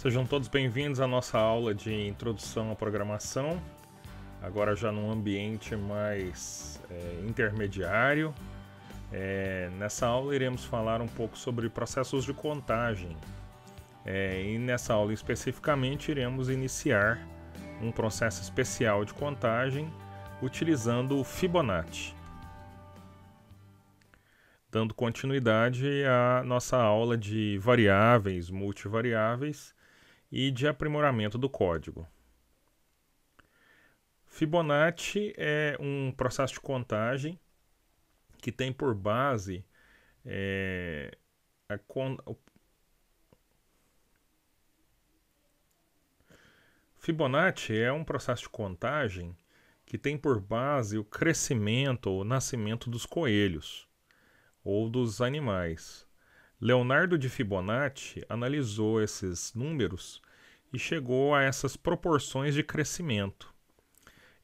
Sejam todos bem-vindos à nossa aula de introdução à programação, agora já num ambiente mais intermediário. Nessa aula iremos falar um pouco sobre processos de contagem e nessa aula especificamente iremos iniciar um processo especial de contagem utilizando o Fibonacci. Dando continuidade à nossa aula de variáveis, multivariáveis e de aprimoramento do código. Fibonacci é um processo de contagem que tem por base Fibonacci é um processo de contagem que tem por base o crescimento ou nascimento dos coelhos ou dos animais. Leonardo de Fibonacci analisou esses números e chegou a essas proporções de crescimento.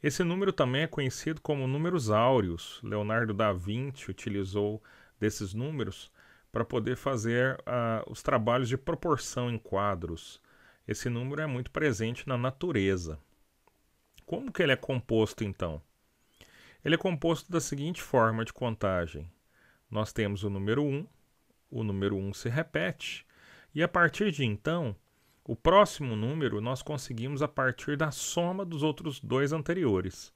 Esse número também é conhecido como números áureos. Leonardo da Vinci utilizou desses números para poder fazer os trabalhos de proporção em quadros. Esse número é muito presente na natureza. Como que ele é composto, então? Ele é composto da seguinte forma de contagem. Nós temos o número 1, o número 1 se repete, e a partir de então, o próximo número nós conseguimos a partir da soma dos outros dois anteriores.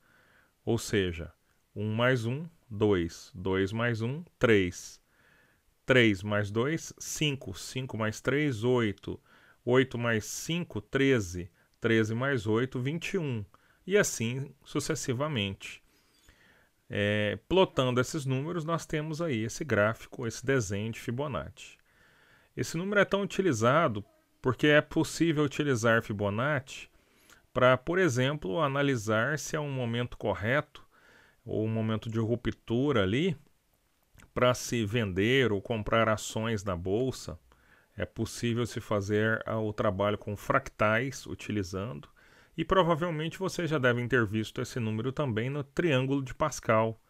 Ou seja, 1 mais 1, 2, 2 mais 1, 3, 3 mais 2, 5, 5 mais 3, 8, 8 mais 5, 13, 13 mais 8, 21, e assim sucessivamente. Plotando esses números, nós temos aí esse gráfico, esse desenho de Fibonacci. Esse número é tão utilizado porque é possível utilizar Fibonacci para, por exemplo, analisar se é um momento correto ou um momento de ruptura ali para se vender ou comprar ações na bolsa. É possível se fazer o trabalho com fractais utilizando. E provavelmente vocês já devem ter visto esse número também no triângulo de Pascal,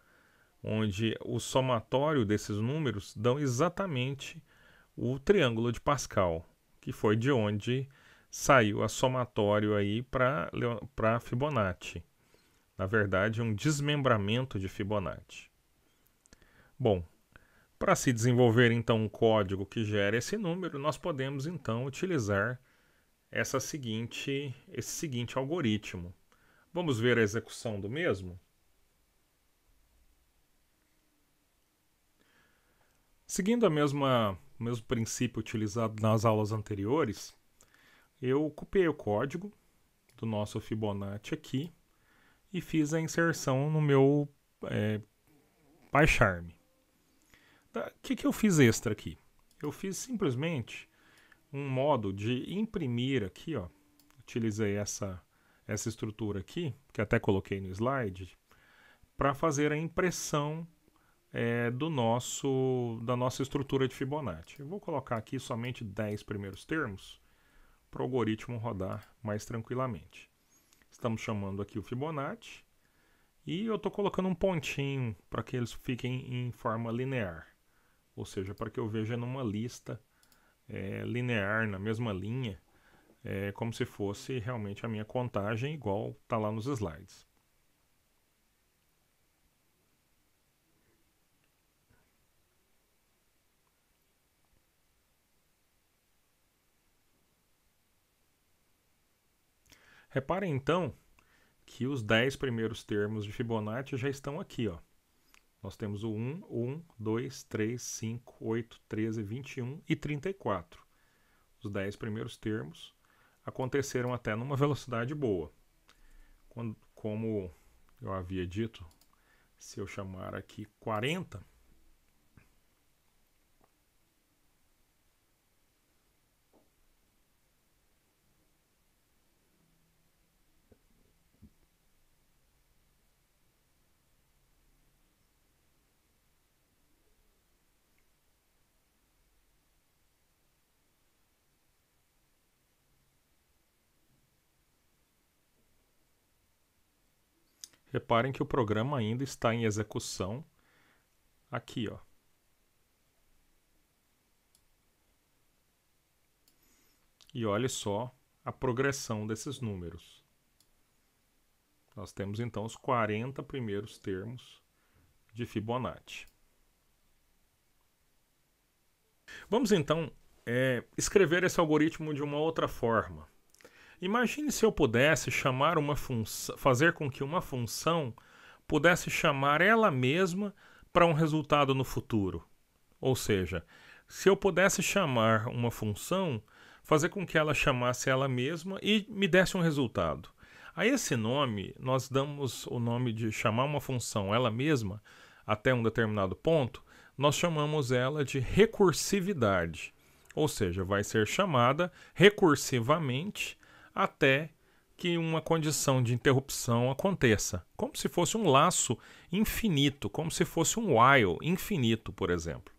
onde o somatório desses números dão exatamente o triângulo de Pascal, que foi de onde saiu a somatório aí para Fibonacci. Na verdade, um desmembramento de Fibonacci. Bom, para se desenvolver então um código que gere esse número, nós podemos então utilizar esse seguinte algoritmo. Vamos ver a execução do mesmo? Seguindo o mesmo princípio utilizado nas aulas anteriores, eu copiei o código do nosso Fibonacci aqui e fiz a inserção no meu PyCharm. O que eu fiz extra aqui? Eu fiz simplesmente um modo de imprimir aqui, ó. Utilizei essa estrutura aqui, que até coloquei no slide, para fazer a impressão da nossa estrutura de Fibonacci. Eu vou colocar aqui somente 10 primeiros termos para o algoritmo rodar mais tranquilamente. Estamos chamando aqui o Fibonacci e eu estou colocando um pontinho para que eles fiquem em forma linear, ou seja, para que eu veja numa lista linear, na mesma linha, como se fosse realmente a minha contagem, igual está lá nos slides. Reparem então que os 10 primeiros termos de Fibonacci já estão aqui, ó. Nós temos o 1, 2, 3, 5, 8, 13, 21 e 34. Os 10 primeiros termos aconteceram até numa velocidade boa. Como eu havia dito, se eu chamar aqui 40, reparem que o programa ainda está em execução aqui, ó. E olhe só a progressão desses números. Nós temos então os 40 primeiros termos de Fibonacci. Vamos então escrever esse algoritmo de uma outra forma. Imagine se eu pudesse chamar uma função, fazer com que uma função pudesse chamar ela mesma para um resultado no futuro. Ou seja, se eu pudesse chamar uma função, fazer com que ela chamasse ela mesma e me desse um resultado. A esse nome, nós damos o nome de chamar uma função ela mesma até um determinado ponto, nós chamamos ela de recursividade. Ou seja, vai ser chamada recursivamente até que uma condição de interrupção aconteça, como se fosse um laço infinito, como se fosse um while infinito, por exemplo.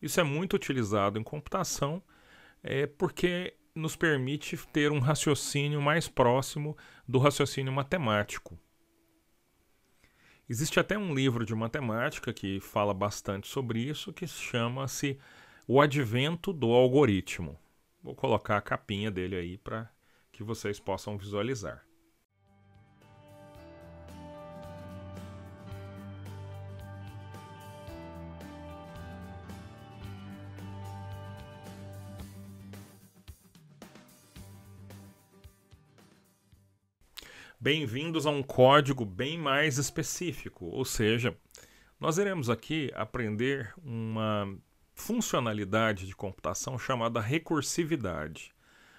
Isso é muito utilizado em computação porque nos permite ter um raciocínio mais próximo do raciocínio matemático. Existe até um livro de matemática que fala bastante sobre isso, que chama-se O Advento do Algoritmo. Vou colocar a capinha dele aí para que vocês possam visualizar. Bem-vindos a um código bem mais específico, ou seja, nós iremos aqui aprender uma funcionalidade de computação chamada recursividade.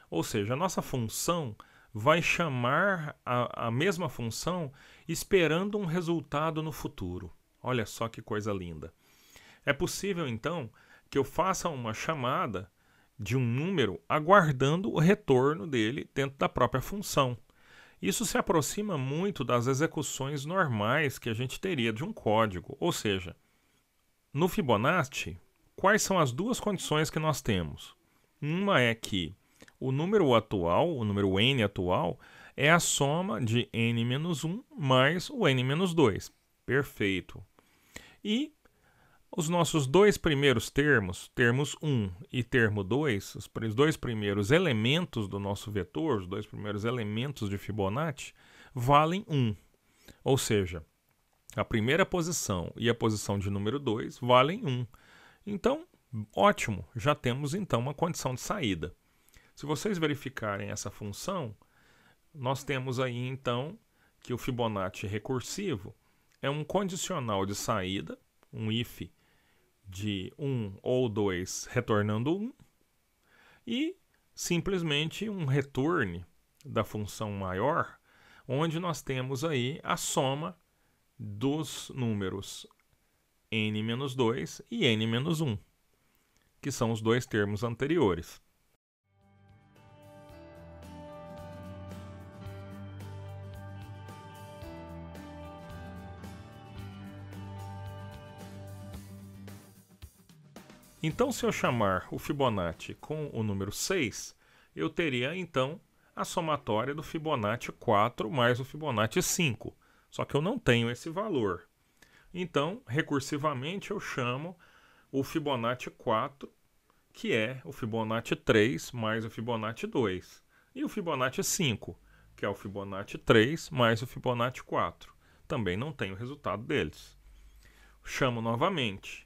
Ou seja, a nossa função vai chamar a mesma função esperando um resultado no futuro. Olha só que coisa linda. É possível, então, que eu faça uma chamada de um número aguardando o retorno dele dentro da própria função. Isso se aproxima muito das execuções normais que a gente teria de um código. Ou seja, no Fibonacci, quais são as duas condições que nós temos? Uma é que o número atual, o número n atual, é a soma de n-1 mais o n-2. Perfeito. E os nossos dois primeiros termos, termos 1 e termo 2, os dois primeiros elementos do nosso vetor, os dois primeiros elementos de Fibonacci, valem 1. Ou seja, a primeira posição e a posição de número 2 valem 1. Então, ótimo, já temos então uma condição de saída. Se vocês verificarem essa função, nós temos aí então que o Fibonacci recursivo é um condicional de saída, um if de 1 ou 2 retornando 1, e simplesmente um return da função maior, onde nós temos aí a soma dos números n-2 e n-1, que são os dois termos anteriores. Então, se eu chamar o Fibonacci com o número 6, eu teria então a somatória do Fibonacci 4 mais o Fibonacci 5. Só que eu não tenho esse valor. Então, recursivamente, eu chamo o Fibonacci 4, que é o Fibonacci 3 mais o Fibonacci 2. E o Fibonacci 5, que é o Fibonacci 3 mais o Fibonacci 4. Também não tenho o resultado deles. Chamo novamente.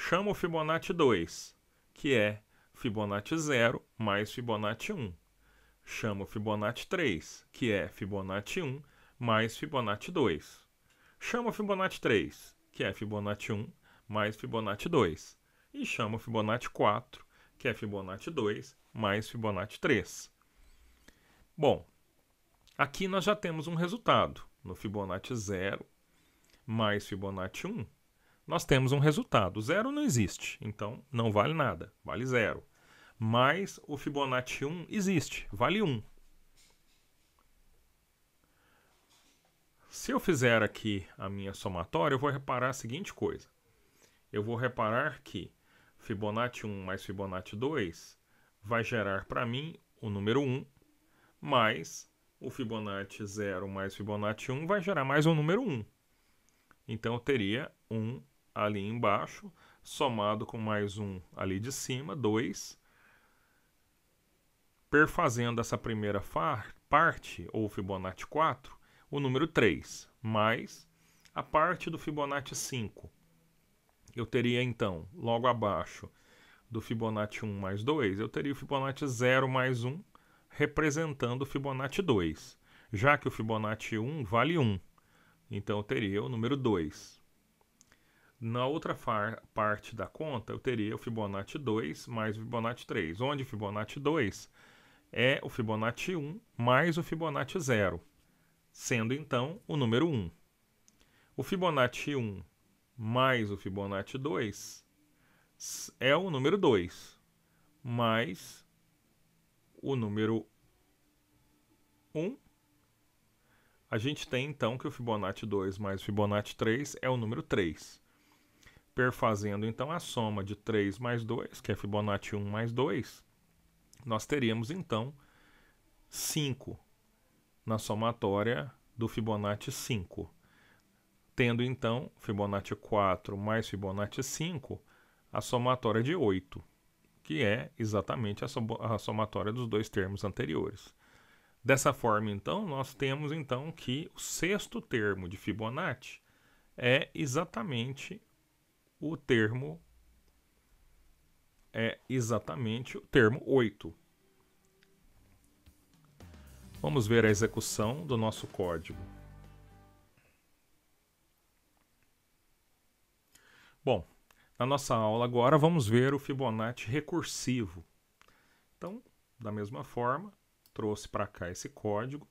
Chamo o Fibonacci 2, que é Fibonacci 0 mais Fibonacci 1. Chamo o Fibonacci 3, que é Fibonacci 1 mais Fibonacci 2. Chamo o Fibonacci 3, que é Fibonacci 1 mais Fibonacci 2. E chamo o Fibonacci 4, que é Fibonacci 2 mais Fibonacci 3. Bom, aqui nós já temos um resultado. No Fibonacci 0 mais Fibonacci 1, nós temos um resultado. 0 não existe, então não vale nada, vale 0. Mas o Fibonacci 1 existe, vale 1. Se eu fizer aqui a minha somatória, eu vou reparar a seguinte coisa. Eu vou reparar que Fibonacci 1 mais Fibonacci 2 vai gerar para mim o número 1, mais o Fibonacci 0 mais Fibonacci 1 vai gerar mais o número 1. Então eu teria 1 ali embaixo, somado com mais um ali de cima, 2. perfazendo essa primeira parte, ou Fibonacci 4, o número 3, mais a parte do Fibonacci 5. Eu teria, então, logo abaixo do Fibonacci 1 mais 2, eu teria o Fibonacci 0 mais 1, representando o Fibonacci 2, já que o Fibonacci 1 vale 1. Então, eu teria o número 2. Na outra parte da conta, eu teria o Fibonacci 2 mais o Fibonacci 3, onde o Fibonacci 2 é o Fibonacci 1 mais o Fibonacci 0, sendo então o número 1. O Fibonacci 1 mais o Fibonacci 2 é o número 2, mais o número 1. A gente tem então que o Fibonacci 2 mais o Fibonacci 3 é o número 3. Perfazendo então a soma de 3 mais 2, que é Fibonacci 1 mais 2, nós teríamos então 5 na somatória do Fibonacci 5. Tendo então Fibonacci 4 mais Fibonacci 5, a somatória de 8, que é exatamente a somatória dos dois termos anteriores. Dessa forma, então, nós temos então que o sexto termo de Fibonacci é exatamente o termo 8. Vamos ver a execução do nosso código. Bom, na nossa aula agora vamos ver o Fibonacci recursivo. Então, da mesma forma, trouxe para cá esse código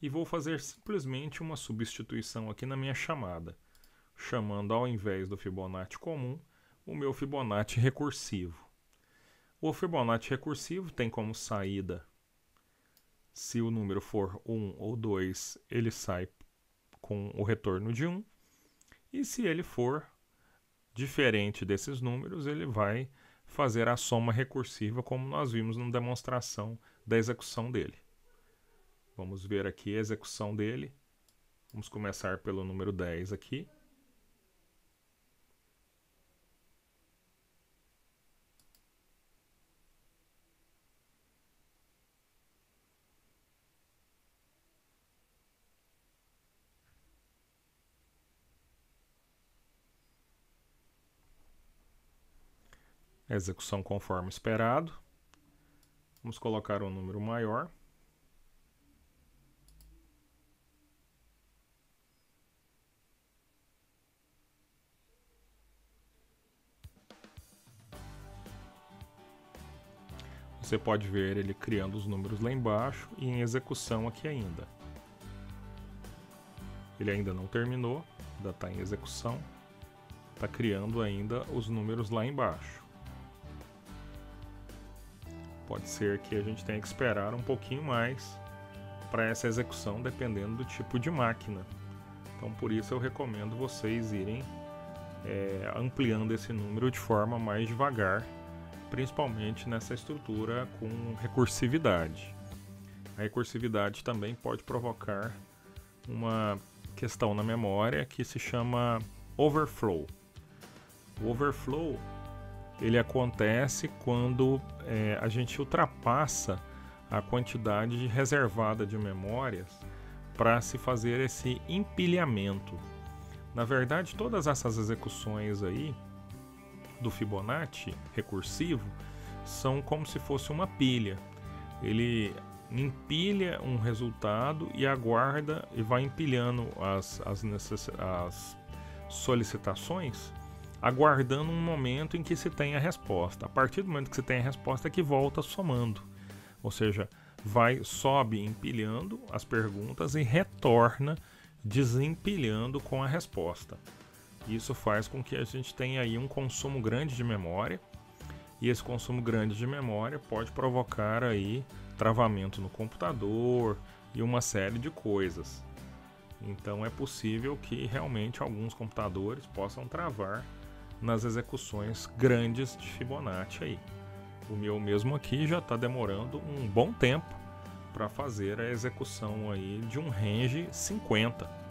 e vou fazer simplesmente uma substituição aqui na minha chamada, chamando ao invés do Fibonacci comum, o meu Fibonacci recursivo. O Fibonacci recursivo tem como saída, se o número for 1 ou 2, ele sai com o retorno de 1, e se ele for diferente desses números, ele vai fazer a soma recursiva, como nós vimos na demonstração da execução dele. Vamos ver aqui a execução dele. Vamos começar pelo número 10 aqui. A execução conforme esperado. Vamos colocar um número maior. Você pode ver ele criando os números lá embaixo e em execução aqui ainda. Ele ainda não terminou, ainda está em execução. Está criando ainda os números lá embaixo. Pode ser que a gente tenha que esperar um pouquinho mais para essa execução, dependendo do tipo de máquina. Então, por isso eu recomendo vocês irem ampliando esse número de forma mais devagar, principalmente nessa estrutura com recursividade. A recursividade também pode provocar uma questão na memória que se chama overflow. O overflow ele acontece quando a gente ultrapassa a quantidade reservada de memórias para se fazer esse empilhamento. Na verdade, todas essas execuções aí do Fibonacci recursivo são como se fosse uma pilha. Ele empilha um resultado e aguarda e vai empilhando as solicitações, aguardando um momento em que se tem a resposta. A partir do momento que se tem a resposta é que volta somando. Ou seja, sobe empilhando as perguntas e retorna desempilhando com a resposta. Isso faz com que a gente tenha aí um consumo grande de memória, e esse consumo grande de memória pode provocar aí travamento no computador e uma série de coisas. Então é possível que realmente alguns computadores possam travar nas execuções grandes de Fibonacci aí. O meu mesmo aqui já está demorando um bom tempo para fazer a execução aí de um range 50.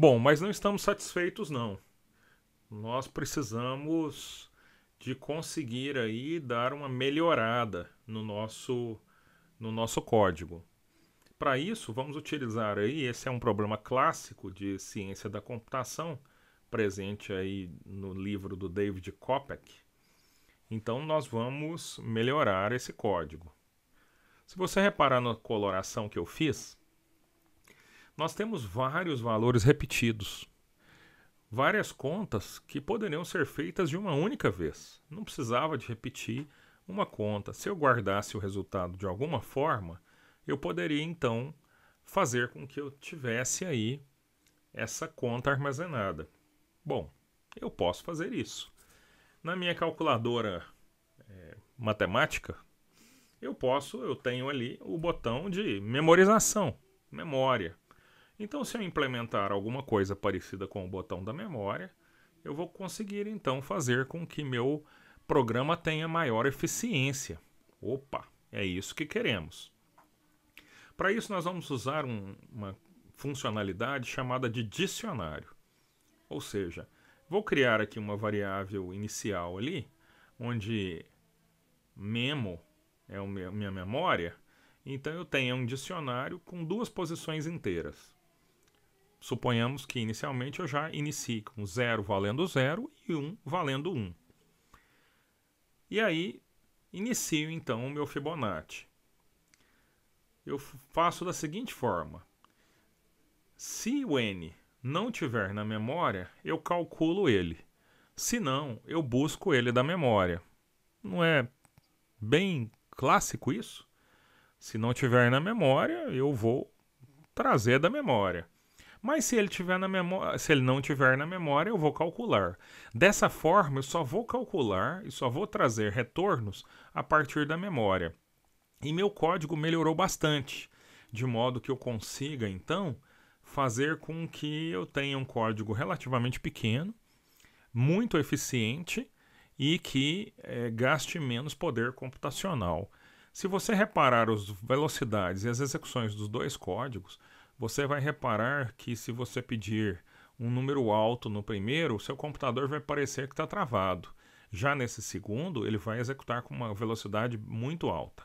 Bom, mas não estamos satisfeitos não. Nós precisamos de conseguir aí dar uma melhorada no nosso código. Para isso, vamos utilizar aí, esse é um problema clássico de ciência da computação, presente aí no livro do David Kopec. Então, nós vamos melhorar esse código. Se você reparar na coloração que eu fiz, nós temos vários valores repetidos. Várias contas que poderiam ser feitas de uma única vez. Não precisava de repetir uma conta. Se eu guardasse o resultado de alguma forma, eu poderia então fazer com que eu tivesse aí essa conta armazenada. Bom, eu posso fazer isso. Na minha calculadora matemática, eu tenho ali o botão de memorização, memória. Então, se eu implementar alguma coisa parecida com o botão da memória, eu vou conseguir então fazer com que meu programa tenha maior eficiência. Opa, é isso que queremos. Para isso, nós vamos usar uma funcionalidade chamada de dicionário. Ou seja, vou criar aqui uma variável inicial ali, onde memo é a minha memória, então eu tenho um dicionário com 2 posições inteiras. Suponhamos que inicialmente eu já inicie com 0 valendo 0 e 1 valendo 1. E aí, inicio então o meu Fibonacci. Eu faço da seguinte forma. Se o n não tiver na memória, eu calculo ele. Se não, eu busco ele da memória. Não é bem clássico isso? Se não tiver na memória, eu vou trazer da memória. Mas se ele não tiver na memória, eu vou calcular. Dessa forma, eu só vou calcular e só vou trazer retornos a partir da memória. E meu código melhorou bastante, de modo que eu consiga, então, fazer com que eu tenha um código relativamente pequeno, muito eficiente e que gaste menos poder computacional. Se você reparar as velocidades e as execuções dos 2 códigos, você vai reparar que se você pedir um número alto no primeiro, o seu computador vai parecer que está travado. Já nesse segundo, ele vai executar com uma velocidade muito alta.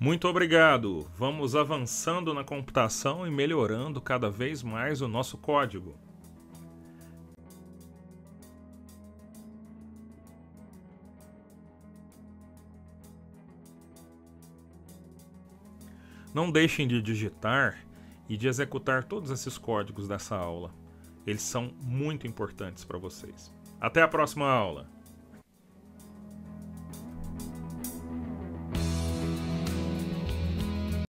Muito obrigado! Vamos avançando na computação e melhorando cada vez mais o nosso código. Não deixem de digitar e de executar todos esses códigos dessa aula. Eles são muito importantes para vocês. Até a próxima aula!